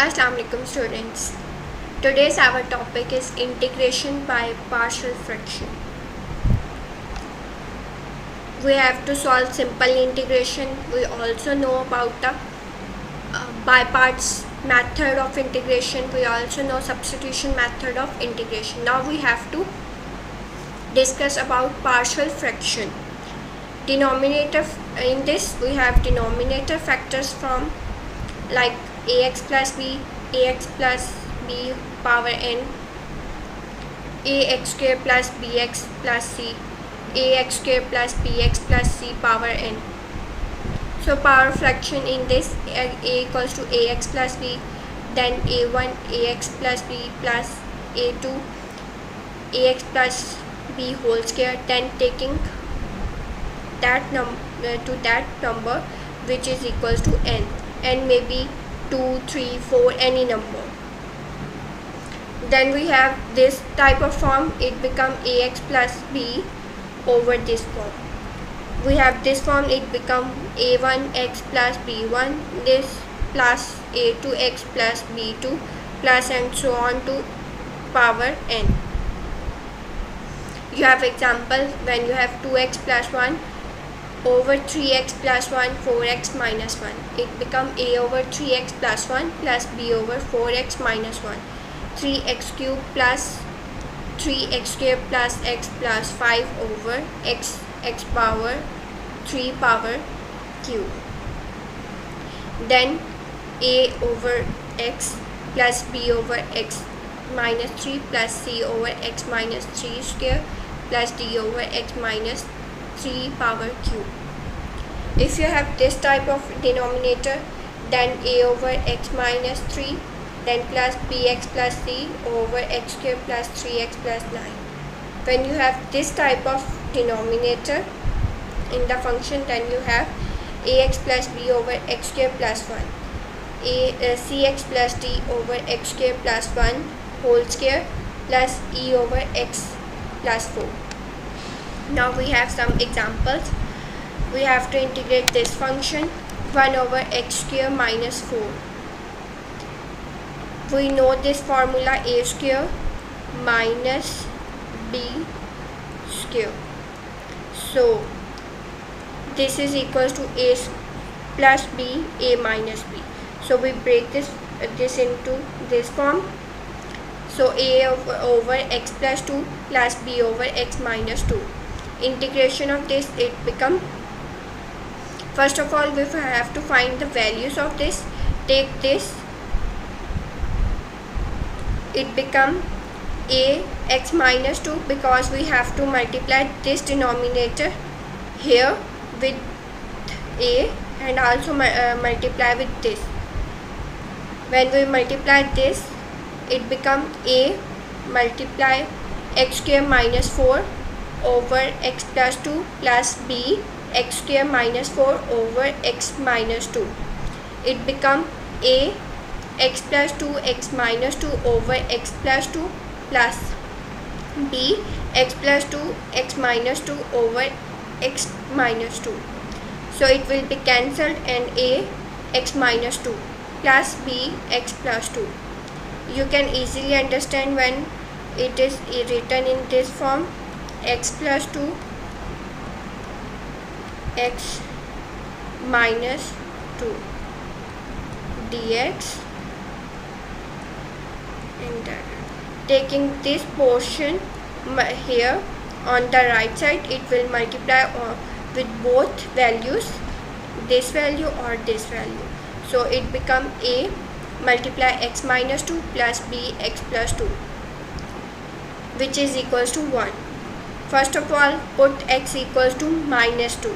Assalamu alaikum students. Today's our topic is integration by partial fraction. We have to solve simple integration. We also know about the by parts method of integration. We also know substitution method of integration. Now we have to discuss about partial fraction. Denominator, in this we have denominator factors from like ax plus b, ax plus b power n, ax square plus bx plus c, ax square plus bx plus c power n. So power fraction in this a equals to ax plus b, then a1 ax plus b plus a2 ax plus b whole square, then taking that number to that number which is equals to n. N may be 2, 3, 4, any number. Then we have this type of form, it become ax plus b over this form. We have this form, it become a1x plus b1, this plus a2x plus b2 plus and so on to power n. You have example when you have 2x plus 1 over 3x plus 1, 4x minus 1. It become a over 3x plus 1 plus b over 4x minus 1. 3x cube plus 3x square plus x plus 5 over x power 3 power cube. Then a over x plus b over x minus 3 plus c over x minus 3 square plus d over x minus 3 power cube. If you have this type of denominator, then a over x minus 3, then plus bx plus c over x square plus 3x plus 9. When you have this type of denominator in the function, then you have ax plus b over x square plus 1, cx plus d over x square plus 1 whole square plus e over x plus 4. Now we have some examples. We have to integrate this function 1 over x square minus 4. We know this formula, a square minus b square. So this is equals to a plus b, a minus b. So we break this into this form. So a over x plus 2 plus b over x minus 2. Integration of this, it become, first of all we have to find the values of this. Take this, it become a x minus 2 because we have to multiply this denominator here with a and also multiply with this. When we multiply this, it become a multiply x square minus 4 over x plus 2 plus b x square minus 4 over x minus 2. It become a x plus 2 x minus 2 over x plus 2 plus b x plus 2 x minus 2 over x minus 2. So it will be cancelled and a x minus 2 plus b x plus 2. You can easily understand when it is written in this form, x plus 2 x minus 2 dx, and taking this portion here on the right side, it will multiply with both values, this value or this value. So it become a multiply x minus 2 plus b x plus 2, which is equals to 1. First of all, put x equals to minus 2.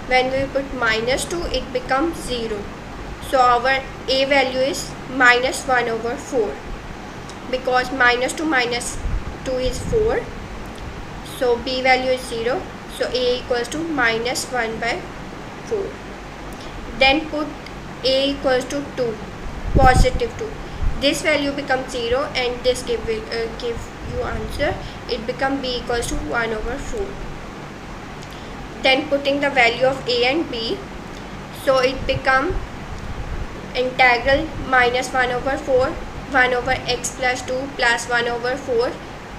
When we put minus 2, it becomes 0. So our a value is minus 1 over 4 because minus 2 minus 2 is 4. So b value is 0. So a equals to minus 1 by 4. Then put a equals to 2, positive 2. This value becomes 0 and this give you answer. It become b equals to 1 over 4. Then putting the value of a and b, so it become integral minus 1 over 4 1 over x plus 2 plus 1 over 4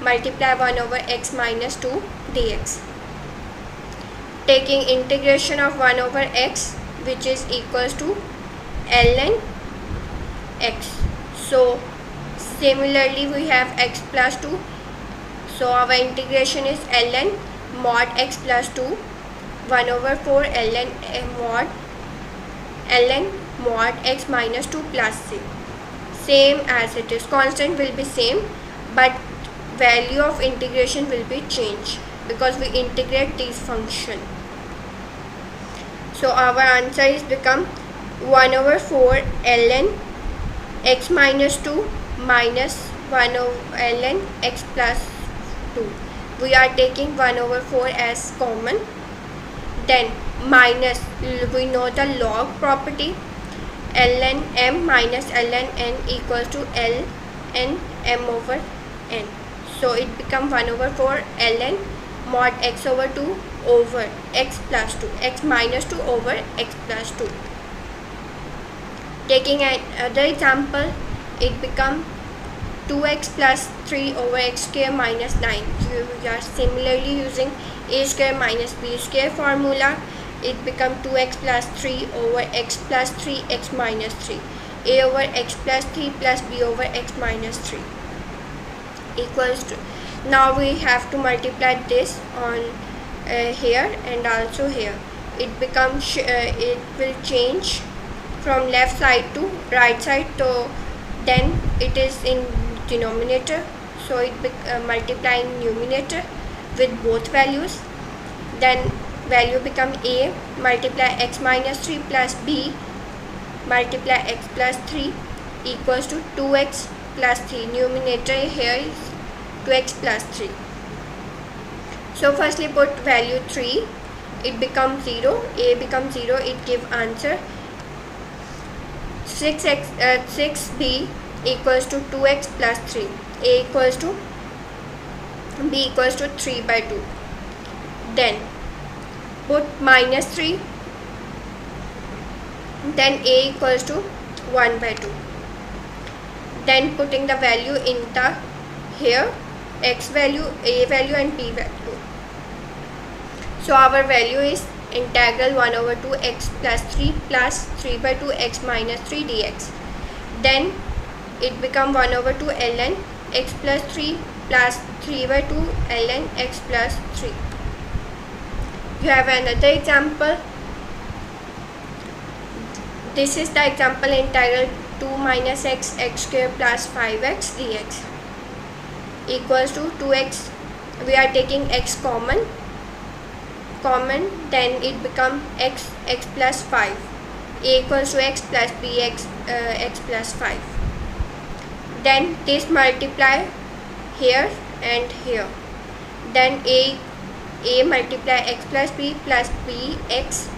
multiply 1 over x minus 2 dx. Taking integration of 1 over x, which is equals to ln x. So similarly we have x plus 2, so our integration is ln mod x plus 2 1 over 4 ln mod x minus 2 plus c. Same as it is, constant will be same, but value of integration will be changed because we integrate these function. So our answer is become 1 over 4 ln x minus 2 minus 1 over ln x plus 2. We are taking 1 over 4 as common. Then minus, we know the log property, ln m minus ln n equals to ln m over n. So it become 1 over 4 ln mod x over 2 over x plus 2, x minus 2 over x plus 2. Taking another example, it become 2x plus 3 over x square minus 9. We are similarly using a square minus b square formula. It become 2x plus 3 over x plus 3 x minus 3. A over x plus 3 plus b over x minus 3 equals to, now we have to multiply this on here and also here. It becomes it will change from left side to right side, so then it is in denominator, so it multiply in numerator with both values. Then value become a multiply x minus 3 plus b multiply x plus 3 equals to 2x plus 3. Numerator here is 2x plus 3. So firstly put value 3, it becomes 0, a becomes 0, it give answer 6b equals to 2x plus 3, a equals to b equals to 3 by 2. Then put minus 3, then a equals to 1 by 2. Then putting the value in the here, x value, a value and b value. So our value is integral 1 over 2 x plus 3 plus 3 by 2 x minus 3 dx. Then it become 1 over 2 ln x plus 3 plus 3 by 2 ln x plus 3. You have another example. This is the example, integral 2 minus x square plus 5x dx equals to 2x. We are taking x common, then it become x plus 5. A equals to x plus b x plus 5. Then this multiply here and here. Then a multiply x plus b plus bx,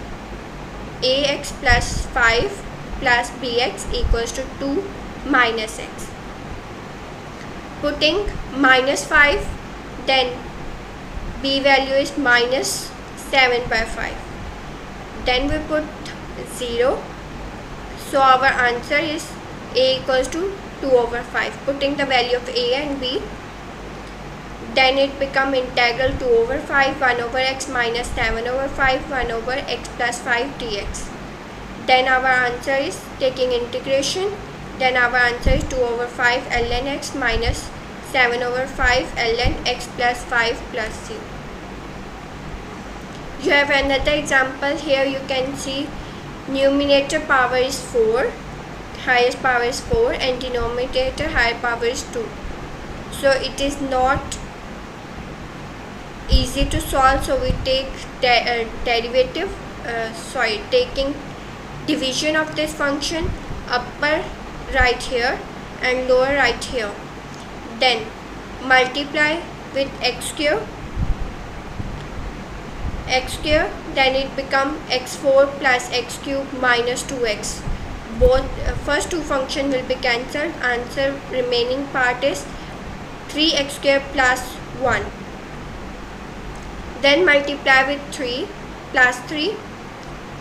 ax plus 5 plus bx equals to 2 minus x. Putting minus 5, then b value is minus 7 by 5. Then we put 0, so our answer is a equals to 2 over 5. Putting the value of a and b, then it become integral 2 over 5 1 over x minus 7 over 5 1 over x plus 5 dx. Then our answer is, taking integration, then our answer is 2 over 5 ln x minus 7 over 5 ln x plus 5 plus c. You have another example. Here you can see numerator power is 4, highest power is 4, and denominator higher power is 2. So it is not easy to solve, so we take taking division of this function, upper right here and lower right here. Then multiply with x square, then it become x4 plus x cube minus 2x. Both first two function will be cancelled. Answer remaining part is 3x square plus 1. Then multiply with 3 plus 3,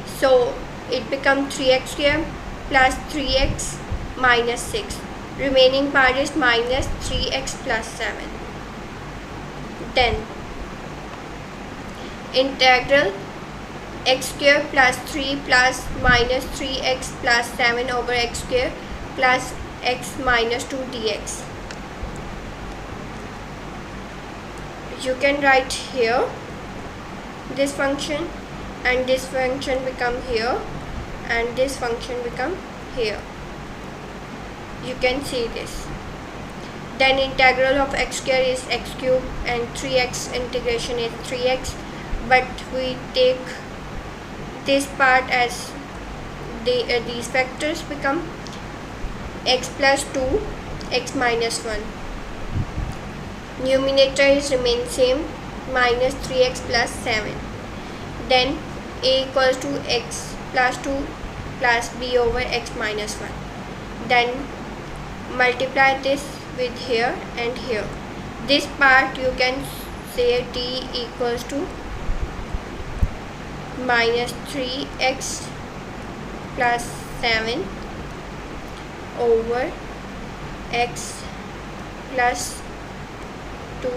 so it becomes 3x square plus 3x minus 6. Remaining part is minus 3x plus 7. Then integral x square plus 3 plus minus 3x plus 7 over x square plus x minus 2 dx. You can write here this function, and this function become here, and this function become here. You can see this. Then integral of x square is x cube, and 3x integration is 3x, but we take this part as these factors become x plus 2, x minus 1. Numerator is remain same, minus 3x plus 7. Then a equals to x plus 2 plus b over x minus 1. Then multiply this with here and here. This part you can say t equals to minus 3x plus 7 over x plus 2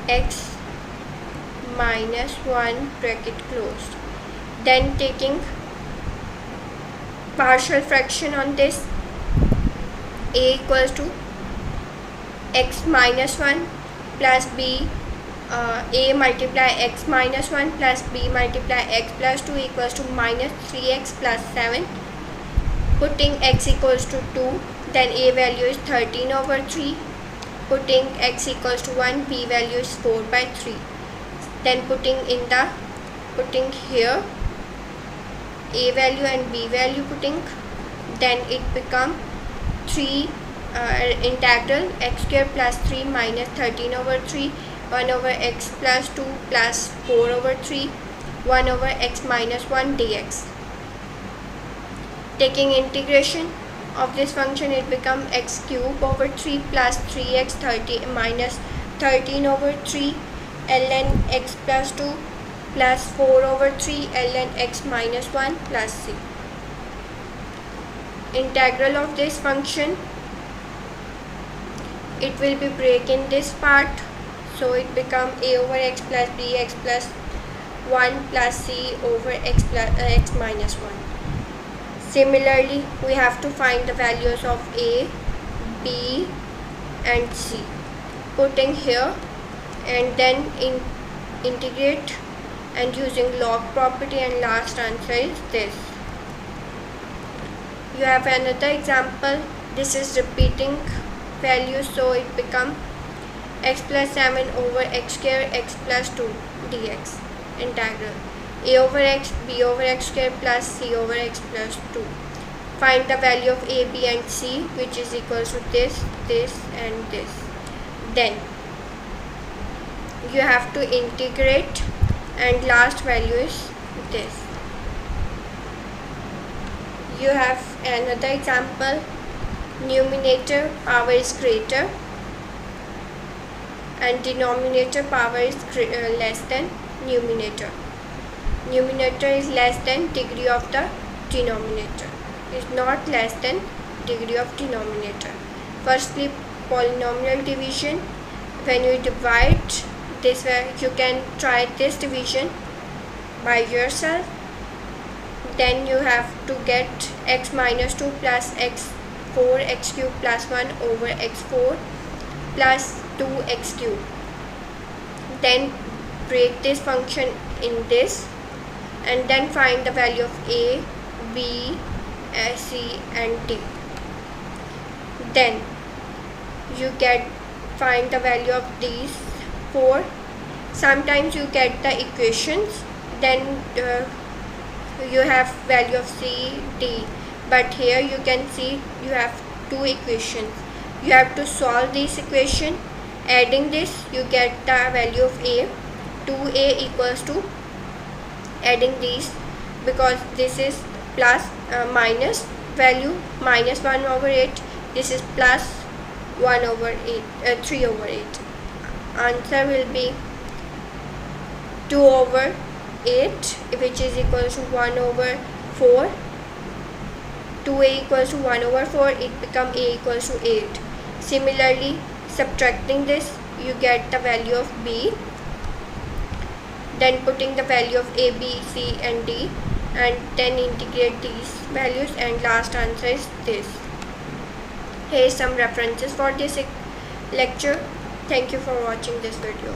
x minus 1 bracket closed. Then taking partial fraction on this, a equals to x minus 1 plus b, a multiply x minus 1 plus b multiply x plus 2 equals to minus 3x plus 7. Putting x equals to 2, then a value is 13 over 3. Putting x equals to 1, b value is 4 by 3. Then putting here a value and b value putting, then it become 3 integral x square plus 3 minus 13 over 3, 1 over x plus 2 plus 4 over 3, 1 over x minus 1 dx. Taking integration of this function, it become x cube over 3 plus 3x 30 minus 13 over 3 ln x plus 2 plus 4 over 3 ln x minus 1 plus c. Integral of this function, it will be break in this part, so it become a over x plus bx plus 1 plus c over x plus x minus 1. Similarly, we have to find the values of a, b and c. Putting here and then integrate and using log property, and last answer is this. You have another example. This is repeating values, so it become x plus 7 over x square x plus 2 dx. Integral a over x, b over x square plus c over x plus 2. Find the value of a, b and c, which is equals to this, this and this. Then you have to integrate, and last value is this. You have another example. Numerator power is greater and denominator power is less than numerator. Numerator is less than degree of the denominator, is not less than degree of denominator. Firstly, polynomial division. When you divide this way, you can try this division by yourself. Then you have to get x minus 2 plus x4 x cube plus 1 over x4 plus 2x cube. Then break this function in this, and then find the value of a, b, c and d. Then you find the value of these 4. Sometimes you get the equations, then you have value of c, d, but here you can see you have 2 equations. You have to solve this equation. Adding this, you get the value of a. 2a equals to, adding these, because this is plus minus value minus 1 over 8, this is plus 1 over 8, 3 over 8. Answer will be 2 over 8, which is equal to 1 over 4 2a equals to 1 over 4, it becomes a equals to 8. Similarly, subtracting this, you get the value of b, then putting the value of a, b, c and d, and then integrate these values, and last answer is this. Here is some references for this lecture. Thank you for watching this video.